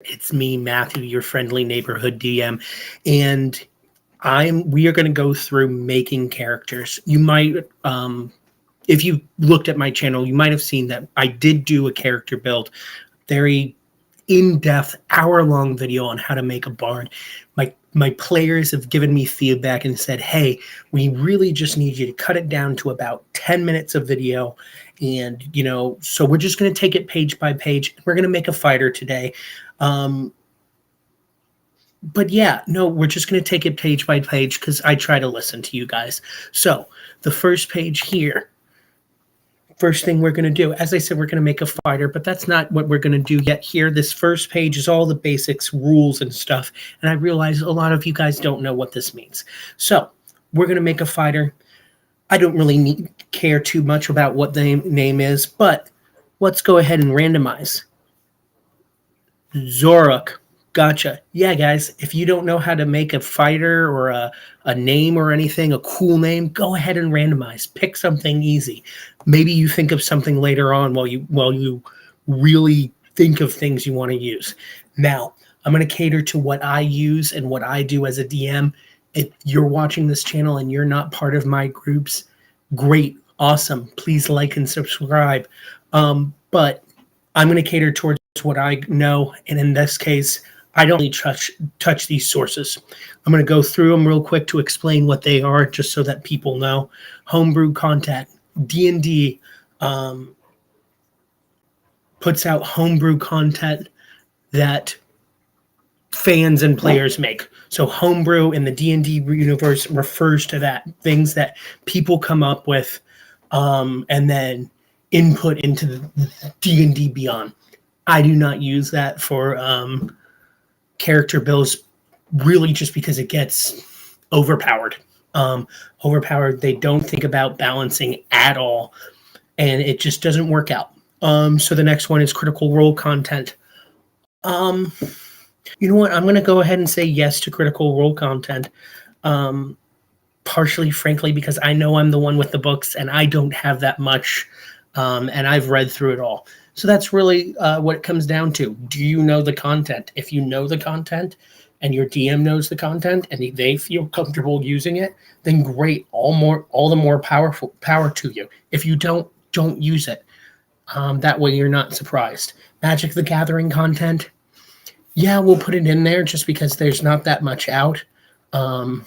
It's me, Matthew, your friendly neighborhood DM, and we are going to go through making characters. You might, if you looked at my channel, you might have seen that I did do a character build, very in-depth, hour-long video on how to make a bard. My players have given me feedback and said, hey, we really just need you to cut it down to about 10 minutes of video. And, so we're just going to take it page by page. We're going to make a fighter today. But yeah, no, we're just going to take it page by page because I try to listen to you guys. So the first page here, first thing we're going to do, as I said, we're going to make a fighter, but that's not what we're going to do yet here. This first page is all the basics, rules and stuff. And I realize a lot of you guys don't know what this means. So we're going to make a fighter. I don't really care too much about what the name is, but let's go ahead and randomize. Zoruk. Gotcha. Yeah, guys, if you don't know how to make a fighter or a name or anything, a cool name, go ahead and randomize. Pick something easy. Maybe you think of something later on while you really think of things you want to use. Now, I'm going to cater to what I use and what I do as a DM. If you're watching this channel and you're not part of my groups, great, awesome. Please like and subscribe. But I'm going to cater towards what I know, and in this case, I don't really touch these sources. I'm going to go through them real quick to explain what they are, just so that people know. Homebrew content. D&D puts out homebrew content that fans and players make. So homebrew in the D&D universe refers to that. Things that people come up with and then input into the D&D Beyond. I do not use that for character builds, really just because it gets overpowered. They don't think about balancing at all, and it just doesn't work out. So the next one is Critical Role content. You know what? I'm going to go ahead and say yes to Critical Role content. Partially, frankly, because I know I'm the one with the books, and I don't have that much, and I've read through it all. So that's really what it comes down to. Do you know the content? If you know the content and your DM knows the content and they feel comfortable using it, then great. All the more power to you. If you don't use it. That way you're not surprised. Magic the Gathering content. Yeah, we'll put it in there just because there's not that much out. Eberron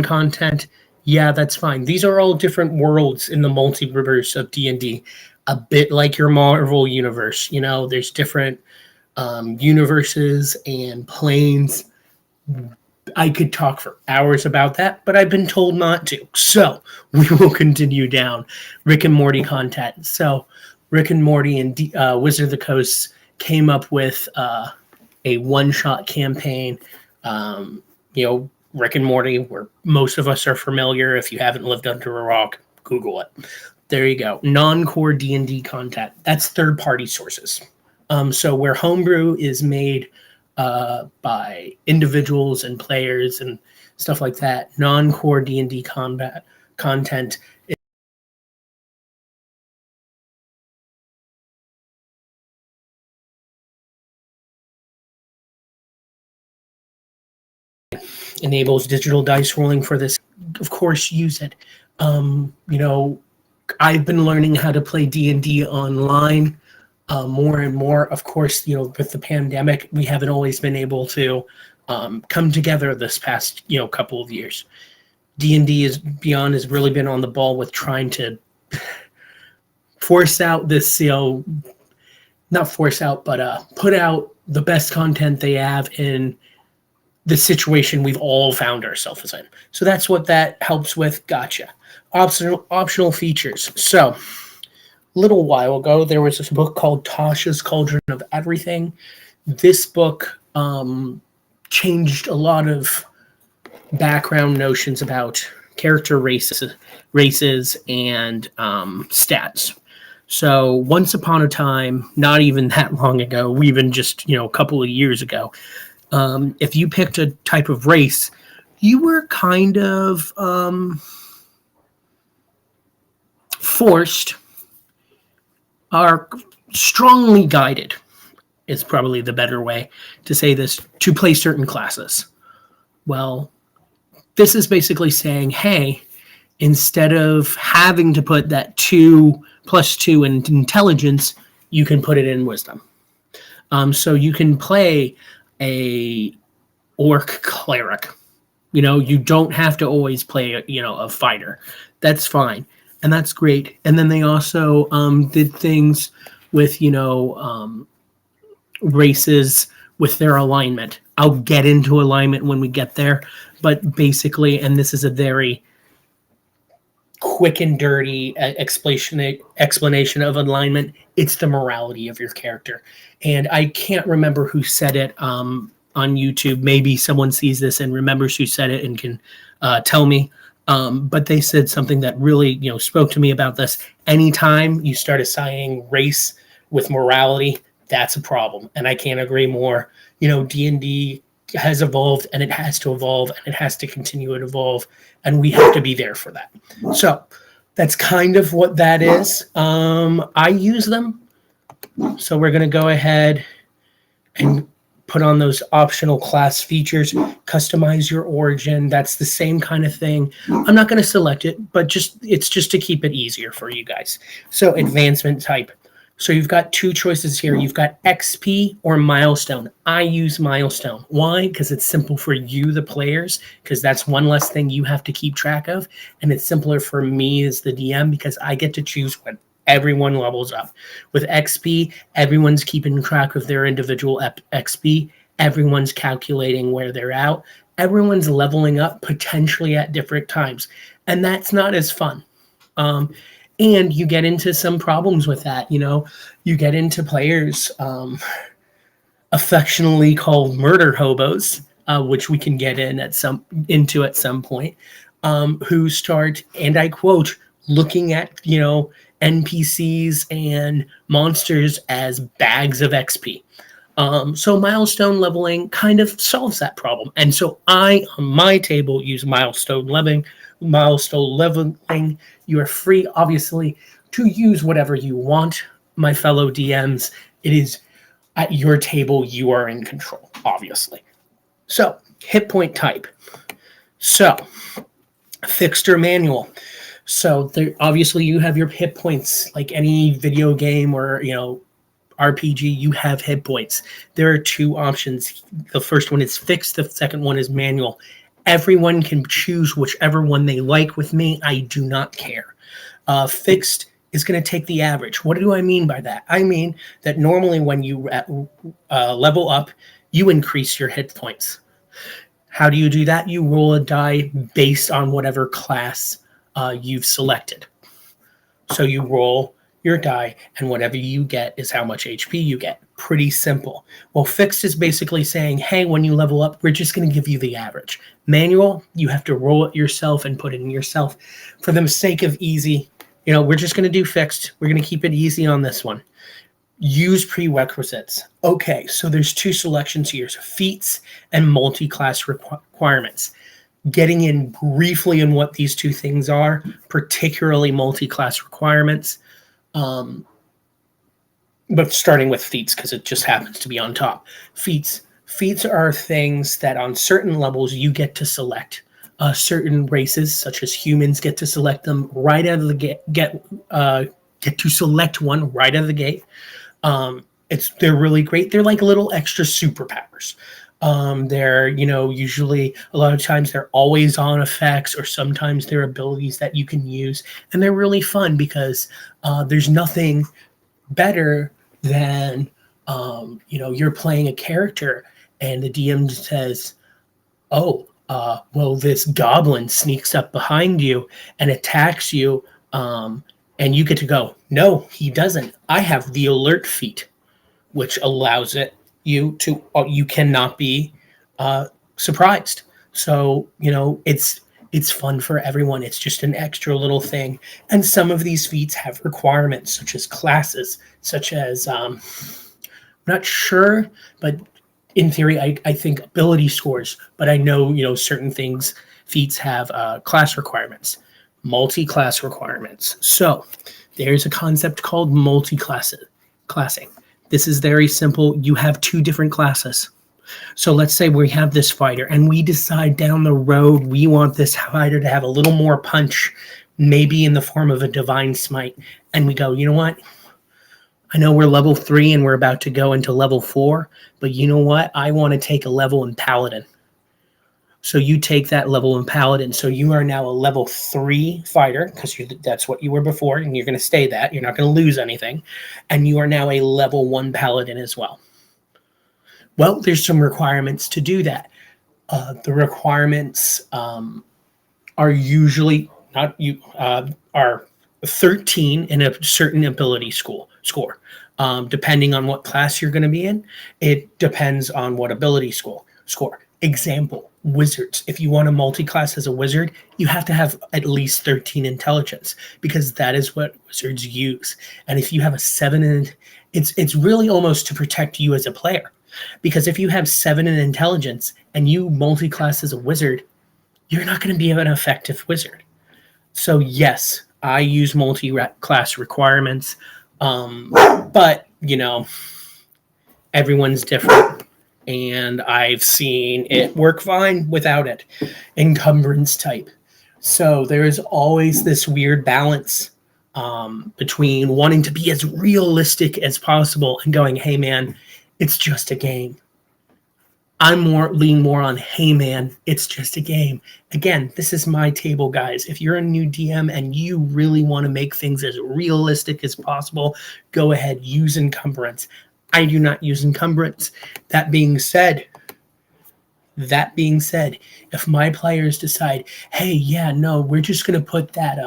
content. Yeah, that's fine. These are all different worlds in the multiverse of D&D. A bit like your Marvel universe. There's different universes and planes. I could talk for hours about that, but I've been told not to. So we will continue down. Rick and Morty content. So Rick and Morty and Wizard of the Coast came up with a one-shot campaign. Rick and Morty, where most of us are familiar. If you haven't lived under a rock, Google it. There you go. Non-core D&D content. That's third-party sources. So where homebrew is made by individuals and players and stuff like that, non-core D&D content enables digital dice rolling for this. Of course, use it. I've been learning how to play D&D online more and more. Of course, with the pandemic, we haven't always been able to come together this past, couple of years. D&D Beyond has really been on the ball with trying to force out this, not force out, but put out the best content they have in the situation we've all found ourselves in. So that's what that helps with. Gotcha. Optional features. So a little while ago, there was this book called Tasha's Cauldron of Everything. This book changed a lot of background notions about character races and stats. So once upon a time, not even that long ago, even just a couple of years ago, if you picked a type of race, you were kind of forced or strongly guided is probably the better way to say this, to play certain classes. Well, this is basically saying, hey, instead of having to put that 2+2 in intelligence, you can put it in wisdom. So you can play a orc cleric. You don't have to always play a fighter. That's fine, and that's great. And then they also did things with races with their alignment. I'll get into alignment when we get there, but basically, and this is a very quick and dirty explanation of alignment, it's the morality of your character. And I can't remember who said it on YouTube. Maybe someone sees this and remembers who said it and can tell me. But they said something that really spoke to me about this. Anytime you start assigning race with morality, that's a problem. And I can't agree more. D&D has evolved, and it has to evolve, and it has to continue to evolve, and we have to be there for that. So that's kind of what that is. I use them. So we're going to go ahead and put on those optional class features, customize your origin. That's the same kind of thing. I'm not going to select it, but it's just to keep it easier for you guys. So advancement type. So you've got two choices here. You've got XP or milestone. I use milestone. Why? Because it's simple for you, the players, because that's one less thing you have to keep track of. And it's simpler for me as the DM because I get to choose when everyone levels up. With XP, everyone's keeping track of their individual XP. Everyone's calculating where they're at. Everyone's leveling up potentially at different times. And that's not as fun. And you get into some problems with that. You get into players affectionately called murder hobos, which we can get into at some point, who start, and I quote, looking at NPCs and monsters as bags of XP. So milestone leveling kind of solves that problem. And so I, on my table, use milestone leveling. You are free, obviously, to use whatever you want, my fellow DMs. It is at your table. You are in control, obviously. So, hit point type. So, fixed or manual. So, obviously, you have your hit points like any video game or, RPG, you have hit points. There are two options. The first one is fixed. The second one is manual. Everyone can choose whichever one they like. With me, I do not care. Fixed is going to take the average. What do I mean by that? I mean that normally when you level up, you increase your hit points. How do you do that? You roll a die based on whatever class you've selected. So you roll your die, and whatever you get is how much HP you get. Pretty simple. Well, fixed is basically saying, hey, when you level up, we're just going to give you the average. Manual, you have to roll it yourself and put it in yourself. For the sake of easy, we're just going to do fixed. We're going to keep it easy on this one. Use prerequisites. Okay, so there's two selections here, so feats and multi-class requirements. Getting in briefly on what these two things are, particularly multi-class requirements. But starting with feats because it just happens to be on top. Feats are things that on certain levels you get to select. Certain races, such as humans, get to select them right out of the gate. Get to select one right out of the gate. They're really great. They're like little extra superpowers. They're usually a lot of times they're always on effects, or sometimes they're abilities that you can use, and they're really fun because there's nothing better than you're playing a character and the DM says, well, this goblin sneaks up behind you and attacks you, and you get to go, no, he doesn't. I have the alert feat, which allows you cannot be surprised. So it's fun for everyone. It's just an extra little thing. And some of these feats have requirements, such as classes, such as I'm not sure, but in theory, I think ability scores. But I know certain feats have class requirements, multi-class requirements. So there's a concept called multi-classing. This is very simple. You have two different classes. So let's say we have this fighter and we decide down the road we want this fighter to have a little more punch, maybe in the form of a divine smite. And we go, you know what? I know we're level 3 and we're about to go into level 4, but you know what? I want to take a level in Paladin. So you take that level in Paladin. So you are now a level 3 fighter, because that's what you were before, and you're going to stay that. You're not going to lose anything. And you are now a level 1 Paladin as well. Well, there's some requirements to do that. The requirements are usually are 13 in a certain ability score. Depending on what class you're going to be in, it depends on what ability score. Example, wizards. If you want to multi-class as a wizard, you have to have at least 13 intelligence, because that is what wizards use. And if you have a 7, it's really almost to protect you as a player. Because if you have 7 in intelligence and you multi-class as a wizard, you're not going to be an effective wizard. So yes, I use multi-class requirements, but everyone's different, and I've seen it work fine without it. Encumbrance type. So there is always this weird balance between wanting to be as realistic as possible and going, hey man, it's just a game. I'm lean more on, hey man, it's just a game. Again, this is my table, guys. If you're a new DM and you really want to make things as realistic as possible, go ahead, use encumbrance. I do not use encumbrance. That being said, if my players decide, hey, yeah, no, we're just gonna put that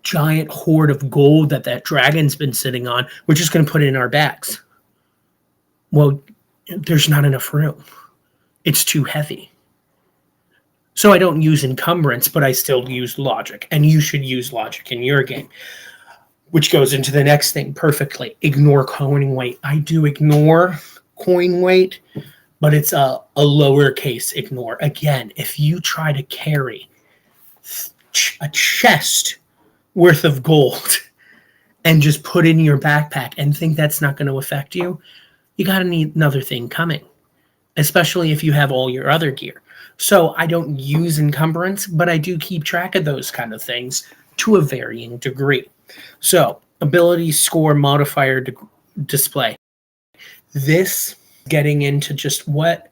giant hoard of gold that dragon's been sitting on, we're just gonna put it in our bags. Well, there's not enough room. It's too heavy. So I don't use encumbrance, but I still use logic. And you should use logic in your game. Which goes into the next thing perfectly. Ignore coin weight. I do ignore coin weight, but it's a lowercase ignore. Again, if you try to carry a chest worth of gold and just put it in your backpack and think that's not going to affect you, you got to need another thing coming, especially if you have all your other gear. So I don't use encumbrance, but I do keep track of those kind of things to a varying degree. So ability score modifier display. This getting into just what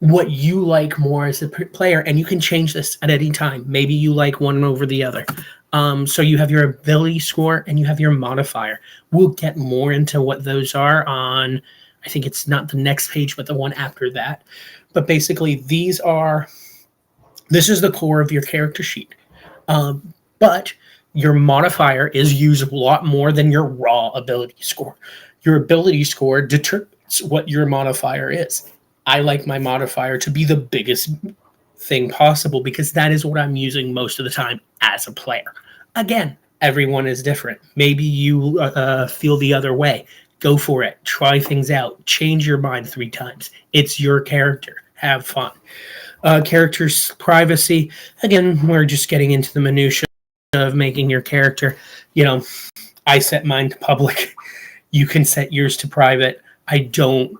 you like more as a player, and you can change this at any time. Maybe you like one over the other. So you have your ability score and you have your modifier. We'll get more into what those are on, I think it's not the next page, but the one after that. But basically, this is the core of your character sheet. But your modifier is used a lot more than your raw ability score. Your ability score determines what your modifier is. I like my modifier to be the biggest thing possible because that is what I'm using most of the time as a player. Again, everyone is different. Maybe you feel the other way. Go for it. Try things out. Change your mind 3 times. It's your character. Have fun. Character's privacy. Again, we're just getting into the minutia of making your character. I set mine to public. You can set yours to private. I don't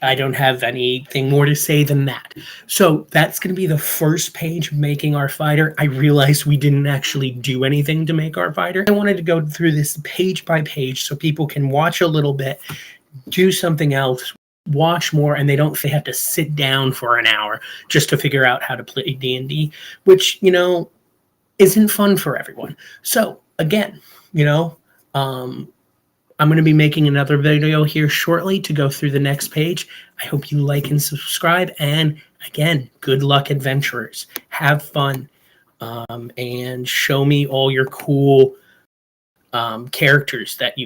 have anything more to say than that. So that's going to be the first page of making our fighter. I realized we didn't actually do anything to make our fighter. I wanted to go through this page by page so people can watch a little bit, do something else, watch more, and they have to sit down for an hour just to figure out how to play D&D, which, isn't fun for everyone. So again, I'm going to be making another video here shortly to go through the next page. I hope you like and subscribe. And again, good luck, adventurers. Have fun. And show me all your cool characters that you